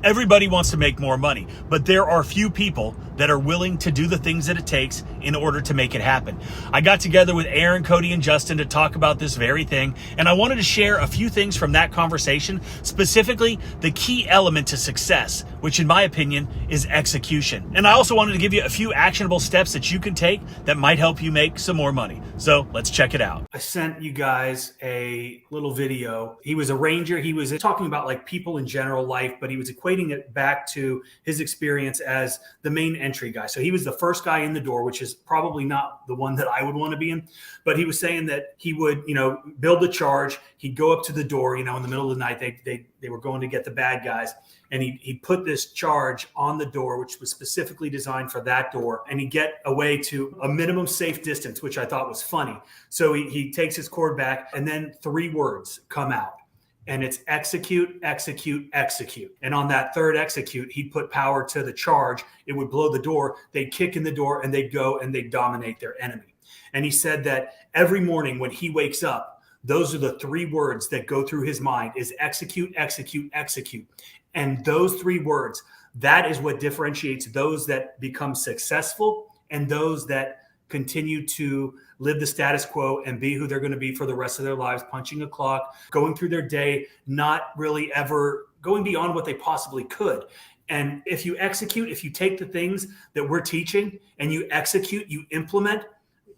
Everybody wants to make more money, but there are few people that are willing to do the things that it takes in order to make it happen. I got together with Aaron, Cody, and Justin to talk about this very thing, and I wanted to share a few things from that conversation, specifically the key element to success, which in my opinion is execution. And I also wanted to give you a few actionable steps that you can take that might help you make some more money. So let's check it out. I sent you guys a little video. He was a ranger. He was talking about like people in general life, but he was equating it back to his experience as the main entry guy. So he was the first guy in the door, which is probably not the one that I would want to be in, but he was saying that he would, build the charge. He'd go up to the door, in the middle of the night, they were going to get the bad guys. And he put this charge on the door, which was specifically designed for that door. And he'd get away to a minimum safe distance, which I thought was funny. So he takes his cord back, and then 3 words come out. And it's execute, execute, execute. And on that third execute, he'd put power to the charge. It would blow the door. They'd kick in the door, and they'd go and they'd dominate their enemy. And he said that every morning when he wakes up, those are the 3 words that go through his mind is execute, execute, execute. And those 3 words, that is what differentiates those that become successful and those that continue to live the status quo and be who they're going to be for the rest of their lives, punching a clock, going through their day, not really ever going beyond what they possibly could. And if you execute, if you take the things that we're teaching and you execute, you implement,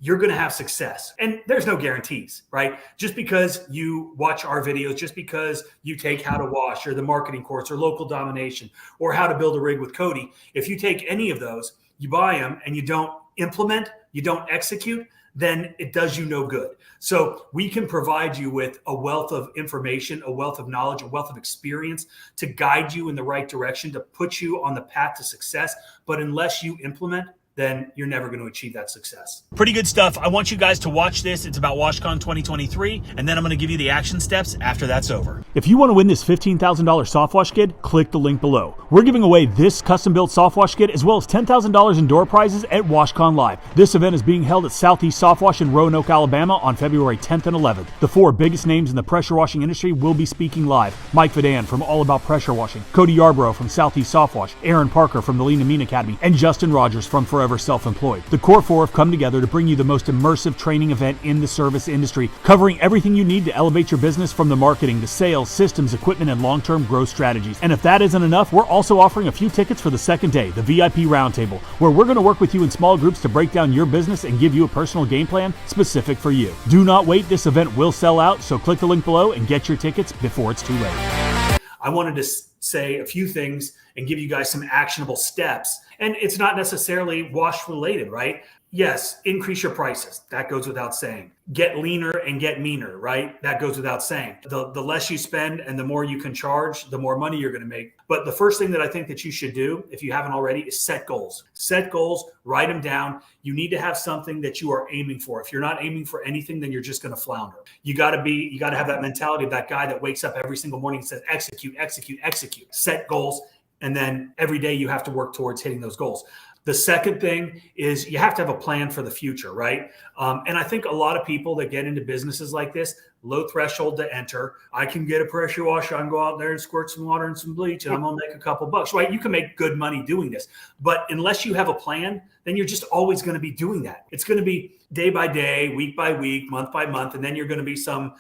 you're going to have success. And there's no guarantees, right? Just because you watch our videos, just because you take How to Wash or the marketing course or local domination or how to build a rig with Cody, if you take any of those, you buy them and you don't implement, you don't execute, then it does you no good. So we can provide you with a wealth of information, a wealth of knowledge, a wealth of experience to guide you in the right direction, to put you on the path to success. But unless you implement, then you're never going to achieve that success. Pretty good stuff. I want you guys to watch this. It's about Washcon 2023, and then I'm going to give you the action steps after that's over. If you want to win this $15,000 soft wash kit, click the link below. We're giving away this custom-built soft wash kit as well as $10,000 in door prizes at Washcon Live. This event is being held at Southeast Soft Wash in Roanoke, Alabama on February 10th and 11th. The 4 biggest names in the pressure washing industry will be speaking live. Mike Vadan from All About Pressure Washing, Cody Yarborough from Southeast Soft Wash, Aaron Parker from the Lean and Mean Academy, and Justin Rogers from Forever Self-Employed. The core 4 have come together to bring you the most immersive training event in the service industry, covering everything you need to elevate your business from the marketing to sales, systems, equipment, and long-term growth strategies. And if that isn't enough, we're also offering a few tickets for the second day, the VIP Roundtable, where we're going to work with you in small groups to break down your business and give you a personal game plan specific for you. Do not wait. This event will sell out, so click the link below and get your tickets before it's too late. I wanted to say a few things and give you guys some actionable steps. And it's not necessarily wash related, right? Yes, increase your prices. That goes without saying. Get leaner and get meaner, right? That goes without saying. The less you spend and the more you can charge, the more money you're going to make. But the first thing that I think that you should do, if you haven't already, is set goals. Set goals, write them down. You need to have something that you are aiming for. If you're not aiming for anything, then you're just going to flounder. You got to have that mentality of that guy that wakes up every single morning and says, execute, execute, execute. Set goals. And then every day you have to work towards hitting those goals. The second thing is you have to have a plan for the future, right? And I think a lot of people that get into businesses like this, low threshold to enter. I can get a pressure washer. I can go out there and squirt some water and some bleach and I'm going to make a couple bucks, right? You can make good money doing this. But unless you have a plan, then you're just always going to be doing that. It's going to be day by day, week by week, month by month. And then you're going to be some,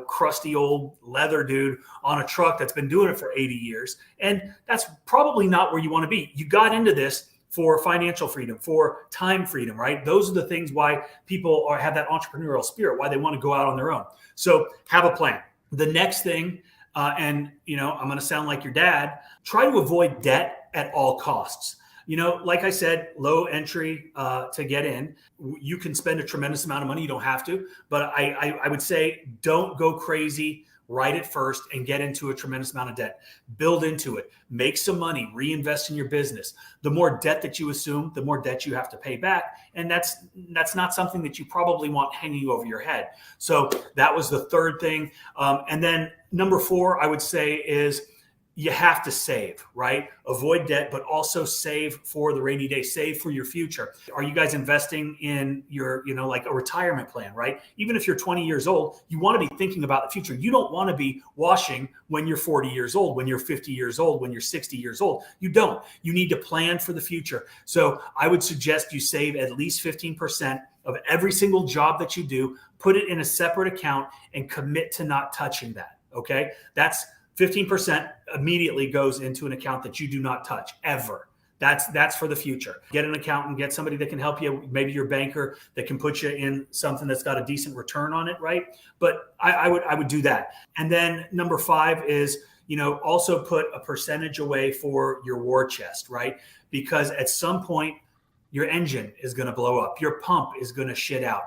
crusty old leather dude on a truck that's been doing it for 80 years. And that's probably not where you want to be. You got into this for financial freedom, for time freedom, right? Those are the things why people have that entrepreneurial spirit, why they want to go out on their own. So have a plan. The next thing, I'm going to sound like your dad, try to avoid debt at all costs. Like I said, low entry to get in. You can spend a tremendous amount of money. You don't have to, but I would say don't go crazy right at first and get into a tremendous amount of debt. Build into it. Make some money. Reinvest in your business. The more debt that you assume, the more debt you have to pay back. And that's not something that you probably want hanging over your head. So that was the third thing. And then number 4, I would say, is you have to save, right? Avoid debt, but also save for the rainy day, save for your future. Are you guys investing in your, like a retirement plan, right? Even if you're 20 years old, you want to be thinking about the future. You don't want to be washing when you're 40 years old, when you're 50 years old, when you're 60 years old. You don't. You need to plan for the future. So I would suggest you save at least 15% of every single job that you do, put it in a separate account and commit to not touching that. Okay. That's 15% immediately goes into an account that you do not touch ever. That's for the future. Get an accountant, get somebody that can help you, maybe your banker that can put you in something that's got a decent return on it, right? But I would do that. And then number 5 is, also put a percentage away for your war chest, right? Because at some point your engine is going to blow up, your pump is going to shit out.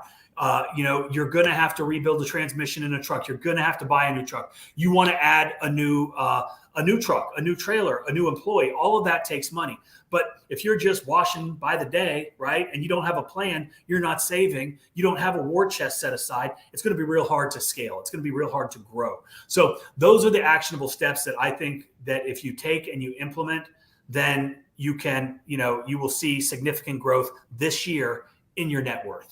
You're going to have to rebuild the transmission in a truck. You're going to have to buy a new truck. You want to add a new truck, a new trailer, a new employee. All of that takes money. But if you're just washing by the day, right, and you don't have a plan, you're not saving, you don't have a war chest set aside, it's going to be real hard to scale. It's going to be real hard to grow. So those are the actionable steps that I think that if you take and you implement, then you can, you will see significant growth this year in your net worth.